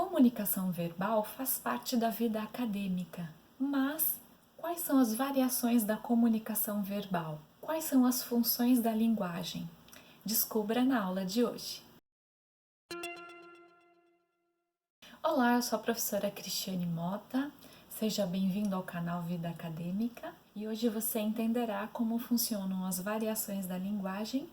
comunicação verbal faz parte da vida acadêmica, mas quais são as variações da comunicação verbal? Quais são as funções da linguagem? Descubra na aula de hoje. Olá, eu sou a professora Cristiane Mota, seja bem-vindo ao canal Vida Acadêmica e hoje você entenderá como funcionam as variações da linguagem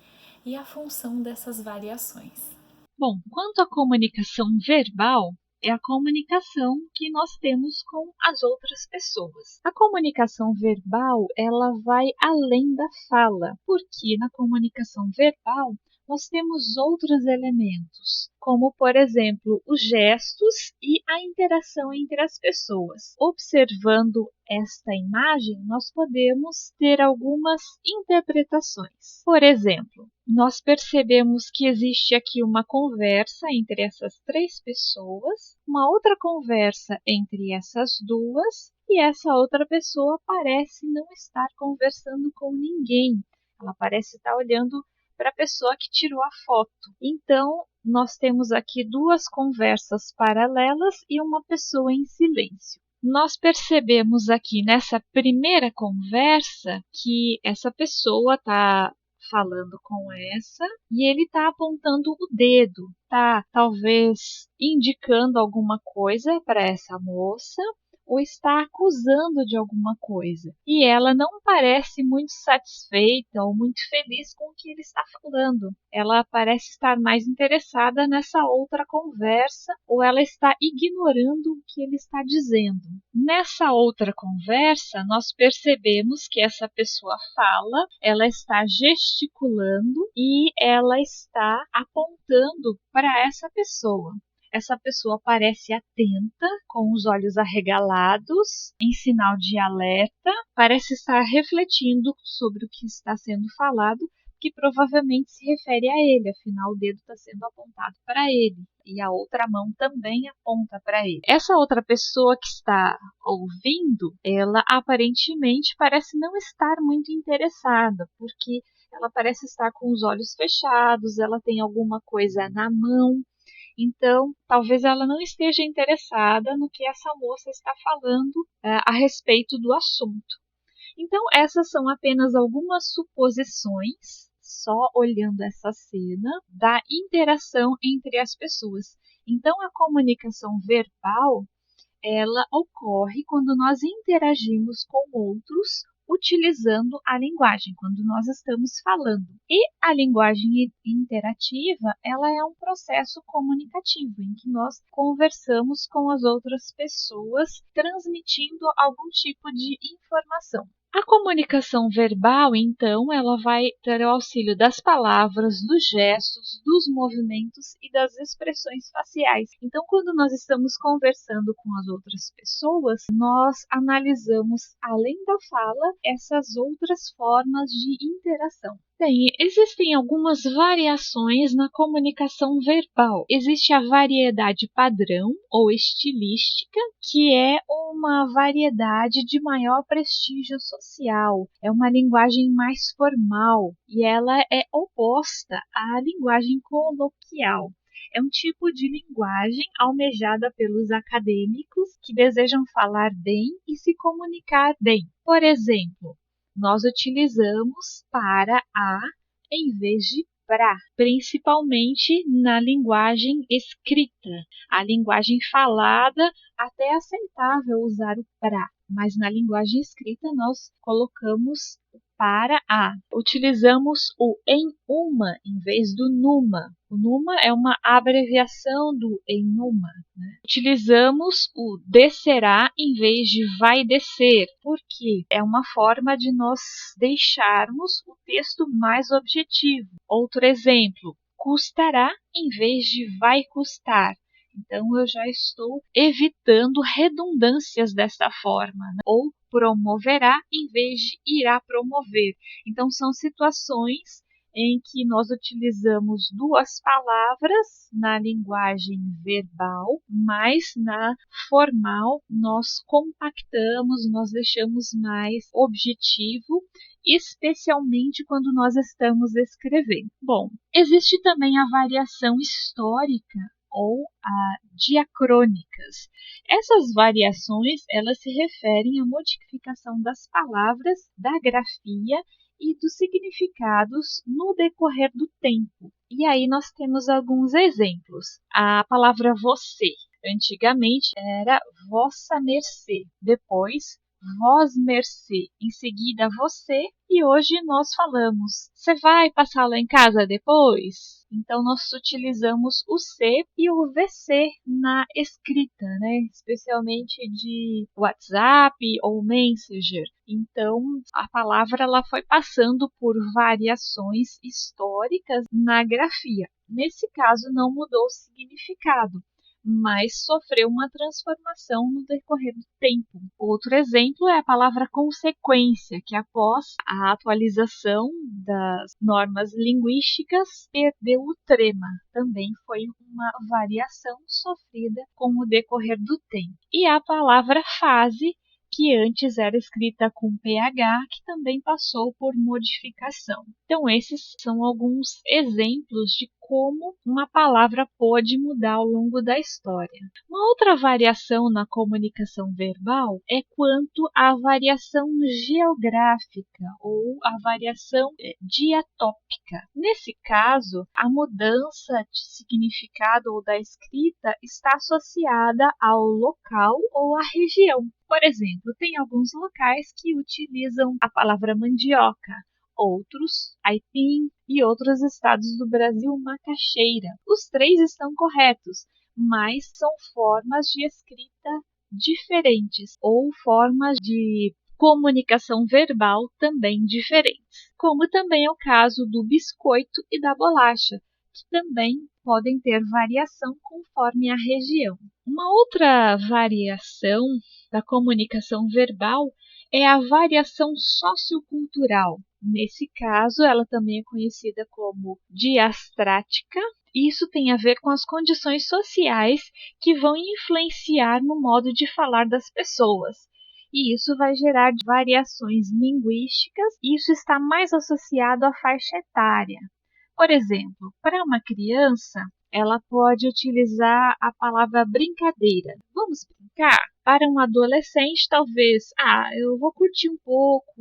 e a função dessas variações. Bom, quanto à comunicação verbal, é a comunicação que nós temos com as outras pessoas. A comunicação verbal, ela vai além da fala, porque na comunicação verbal nós temos outros elementos, como, por exemplo, os gestos e a interação entre as pessoas. Observando esta imagem, nós podemos ter algumas interpretações. Por exemplo, nós percebemos que existe aqui uma conversa entre essas três pessoas, uma outra conversa entre essas duas, e essa outra pessoa parece não estar conversando com ninguém. Ela parece estar olhando para a pessoa que tirou a foto. Então, nós temos aqui duas conversas paralelas e uma pessoa em silêncio. Nós percebemos aqui nessa primeira conversa que essa pessoa está falando com essa e ele está apontando o dedo, tá talvez indicando alguma coisa para essa moça ou está acusando de alguma coisa. E ela não parece muito satisfeita ou muito feliz com o que ele está falando. Ela parece estar mais interessada nessa outra conversa ou ela está ignorando o que ele está dizendo. Nessa outra conversa, nós percebemos que essa pessoa fala, ela está gesticulando e ela está apontando para essa pessoa. Essa pessoa parece atenta, com os olhos arregalados, em sinal de alerta, parece estar refletindo sobre o que está sendo falado, que provavelmente se refere a ele, afinal o dedo está sendo apontado para ele e a outra mão também aponta para ele. Essa outra pessoa que está ouvindo, ela aparentemente parece não estar muito interessada, porque ela parece estar com os olhos fechados, ela tem alguma coisa na mão. Então, talvez ela não esteja interessada no que essa moça está falando a respeito do assunto. Então, essas são apenas algumas suposições, só olhando essa cena, da interação entre as pessoas. Então, a comunicação verbal, ela ocorre quando nós interagimos com outros utilizando a linguagem, quando nós estamos falando. E a linguagem interativa, ela é um processo comunicativo em que nós conversamos com as outras pessoas, transmitindo algum tipo de informação. A comunicação verbal, então, ela vai ter o auxílio das palavras, dos gestos, dos movimentos e das expressões faciais. Então, quando nós estamos conversando com as outras pessoas, nós analisamos, além da fala, essas outras formas de interação. Bem, existem algumas variações na comunicação verbal. Existe a variedade padrão ou estilística, que é uma variedade de maior prestígio social. É uma linguagem mais formal e ela é oposta à linguagem coloquial. É um tipo de linguagem almejada pelos acadêmicos que desejam falar bem e se comunicar bem. Por exemplo, nós utilizamos para a em vez de pra, principalmente na linguagem escrita. A linguagem falada até é aceitável usar o pra, mas na linguagem escrita nós colocamos para a. Utilizamos o em uma em vez do numa. O numa é uma abreviação do em uma. Utilizamos o descerá em vez de vai descer, porque é uma forma de nós deixarmos o texto mais objetivo. Outro exemplo, custará em vez de vai custar. Então, eu já estou evitando redundâncias dessa forma, né? Ou promoverá em vez de irá promover. Então, são situações em que nós utilizamos duas palavras na linguagem verbal, mas na formal nós compactamos, nós deixamos mais objetivo, especialmente quando nós estamos escrevendo. Bom, existe também a variação histórica ou diacrônicas. Essas variações elas se referem à modificação das palavras, da grafia e dos significados no decorrer do tempo. E aí nós temos alguns exemplos. A palavra você, antigamente era vossa mercê, depois vós mercê, em seguida você, e hoje nós falamos, você vai passar lá em casa depois? Então nós utilizamos o C e o VC na escrita, né? Especialmente de WhatsApp ou Messenger. Então a palavra ela foi passando por variações históricas na grafia. Nesse caso não mudou o significado, mas sofreu uma transformação no decorrer do tempo. Outro exemplo é a palavra consequência, que após a atualização das normas linguísticas perdeu o trema. Também foi uma variação sofrida com o decorrer do tempo. E a palavra fase, que antes era escrita com PH, que também passou por modificação. Então, esses são alguns exemplos de como uma palavra pode mudar ao longo da história. Uma outra variação na comunicação verbal é quanto à variação geográfica ou a variação diatópica. Nesse caso, a mudança de significado ou da escrita está associada ao local ou à região. Por exemplo, tem alguns locais que utilizam a palavra mandioca, outros aipim e outros estados do Brasil macaxeira. Os três estão corretos, mas são formas de escrita diferentes ou formas de comunicação verbal também diferentes. Como também é o caso do biscoito e da bolacha, que também podem ter variação conforme a região. Uma outra variação da comunicação verbal é a variação sociocultural. Nesse caso, ela também é conhecida como diastrática. Isso tem a ver com as condições sociais que vão influenciar no modo de falar das pessoas. E isso vai gerar variações linguísticas, e isso está mais associado à faixa etária. Por exemplo, para uma criança, ela pode utilizar a palavra brincadeira. Vamos brincar? Para um adolescente, talvez, eu vou curtir um pouco,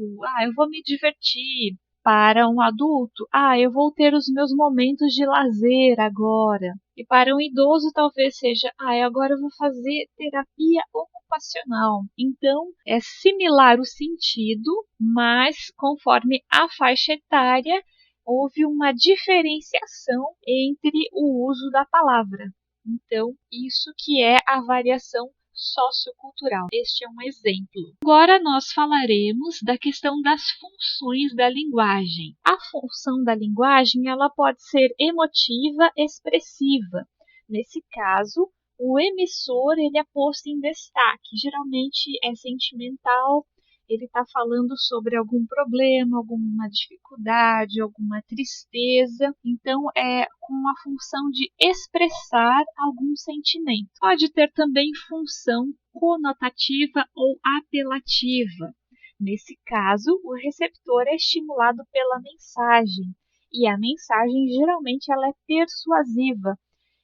eu vou me divertir. Para um adulto, eu vou ter os meus momentos de lazer agora. E para um idoso, talvez seja, agora eu vou fazer terapia ocupacional. Então, é similar o sentido, mas conforme a faixa etária, houve uma diferenciação entre o uso da palavra. Então, isso que é a variação sociocultural. Este é um exemplo. Agora nós falaremos da questão das funções da linguagem. A função da linguagem ela pode ser emotiva, expressiva. Nesse caso, o emissor ele é posto em destaque. Geralmente é sentimental. Ele está falando sobre algum problema, alguma dificuldade, alguma tristeza. Então, é com a função de expressar algum sentimento. Pode ter também função conotativa ou apelativa. Nesse caso, o receptor é estimulado pela mensagem. E a mensagem, geralmente, ela é persuasiva.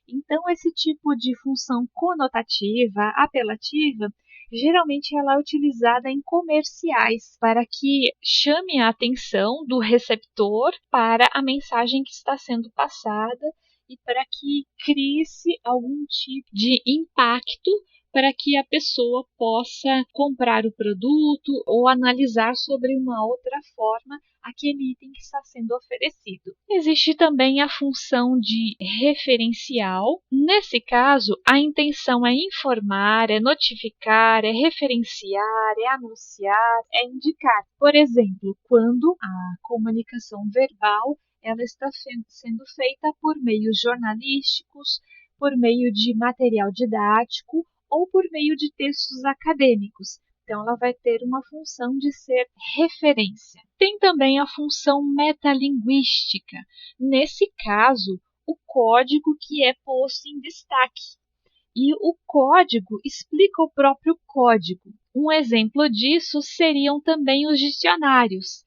Então, esse tipo de função conotativa, apelativa, geralmente ela é utilizada em comerciais para que chame a atenção do receptor para a mensagem que está sendo passada e para que crie-se algum tipo de impacto para que a pessoa possa comprar o produto ou analisar sobre uma outra forma aquele item que está sendo oferecido. Existe também a função de referencial. Nesse caso, a intenção é informar, é notificar, é referenciar, é anunciar, é indicar. Por exemplo, quando a comunicação verbal ela está sendo feita por meios jornalísticos, por meio de material didático ou por meio de textos acadêmicos. Então, ela vai ter uma função de ser referência. Tem também a função metalinguística. Nesse caso, o código que é posto em destaque. E o código explica o próprio código. Um exemplo disso seriam também os dicionários.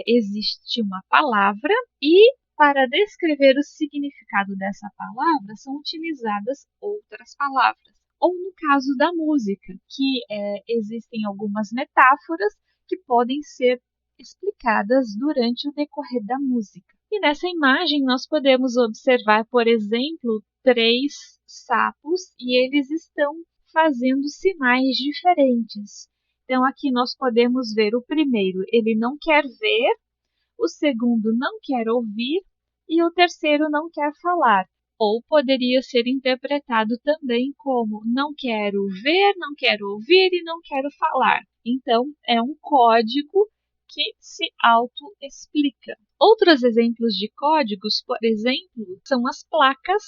Existe uma palavra e para descrever o significado dessa palavra são utilizadas outras palavras. Ou no caso da música, que existem algumas metáforas que podem ser explicadas durante o decorrer da música. E nessa imagem nós podemos observar, por exemplo, 3 sapos e eles estão fazendo sinais diferentes. Então aqui nós podemos ver o primeiro, ele não quer ver, o segundo não quer ouvir e o terceiro não quer falar. Ou poderia ser interpretado também como não quero ver, não quero ouvir e não quero falar. Então, é um código que se auto-explica. Outros exemplos de códigos, por exemplo, são as placas,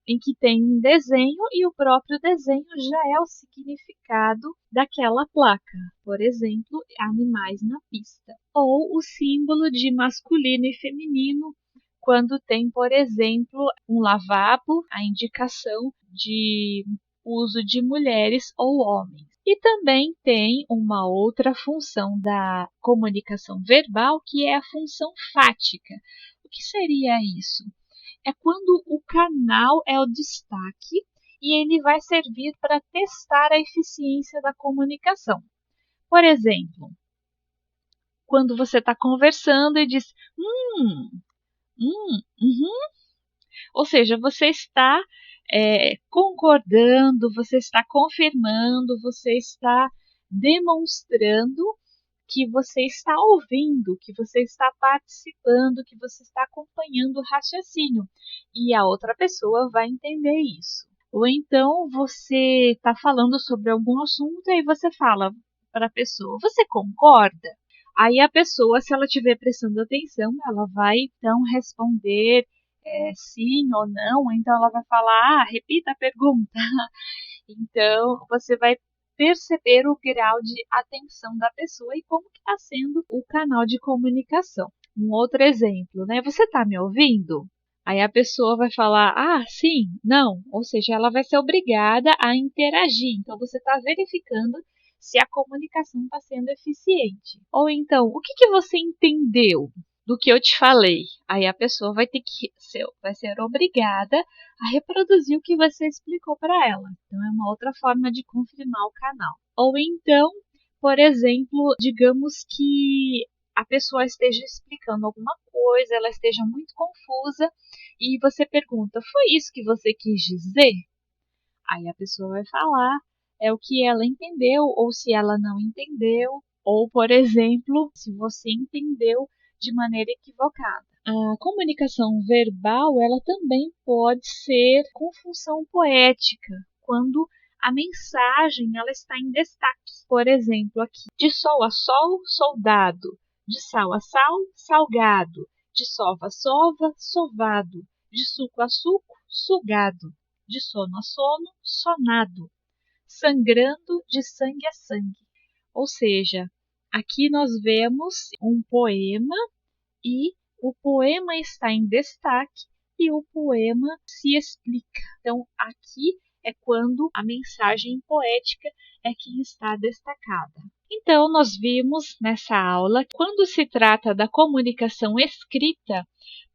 em que tem um desenho e o próprio desenho já é o significado daquela placa. Por exemplo, animais na pista. Ou o símbolo de masculino e feminino, quando tem, por exemplo, um lavabo, a indicação de uso de mulheres ou homens. E também tem uma outra função da comunicação verbal, que é a função fática. O que seria isso? É quando o canal é o destaque e ele vai servir para testar a eficiência da comunicação. Por exemplo, quando você está conversando e diz ou seja, você está concordando, você está confirmando, você está demonstrando que você está ouvindo, que você está participando, que você está acompanhando o raciocínio. E a outra pessoa vai entender isso. Ou então você está falando sobre algum assunto e você fala para a pessoa, você concorda? Aí a pessoa, se ela estiver prestando atenção, ela vai então responder sim ou não, então ela vai falar, repita a pergunta. Então, você vai perceber o grau de atenção da pessoa e como que está sendo o canal de comunicação. Um outro exemplo, né? Você está me ouvindo? Aí a pessoa vai falar, sim, não. Ou seja, ela vai ser obrigada a interagir. Então, você está verificando se a comunicação está sendo eficiente. Ou então, o que você entendeu do que eu te falei? Aí a pessoa vai ser obrigada a reproduzir o que você explicou para ela. Então, é uma outra forma de confirmar o canal. Ou então, por exemplo, digamos que a pessoa esteja explicando alguma coisa, ela esteja muito confusa e você pergunta, foi isso que você quis dizer? Aí a pessoa vai falar o que ela entendeu ou se ela não entendeu, ou, por exemplo, se você entendeu de maneira equivocada. A comunicação verbal, ela também pode ser com função poética, quando a mensagem ela está em destaque. Por exemplo, aqui, de sol a sol, soldado, de sal a sal, salgado, de sova a sova, sovado, de suco a suco, sugado, de sono a sono, sonado, sangrando de sangue a sangue. Ou seja, aqui nós vemos um poema e o poema está em destaque e o poema se explica. Então, aqui é quando a mensagem poética é quem está destacada. Então, nós vimos nessa aula que quando se trata da comunicação escrita,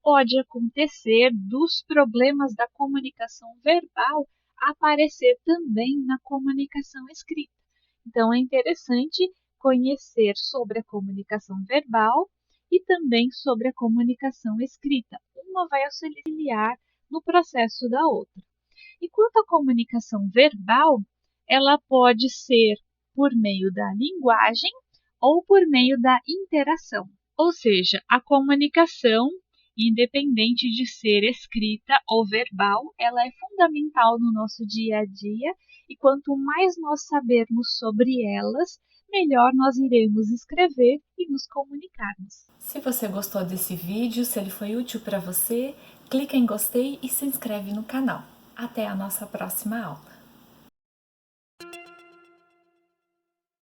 pode acontecer dos problemas da comunicação verbal aparecer também na comunicação escrita. Então, é interessante conhecer sobre a comunicação verbal e também sobre a comunicação escrita. Uma vai auxiliar no processo da outra. E quanto à comunicação verbal, ela pode ser por meio da linguagem ou por meio da interação. Ou seja, a comunicação, independente de ser escrita ou verbal, ela é fundamental no nosso dia a dia e quanto mais nós sabermos sobre elas, melhor nós iremos escrever e nos comunicarmos. Se você gostou desse vídeo, se ele foi útil para você, clica em gostei e se inscreve no canal. Até a nossa próxima aula!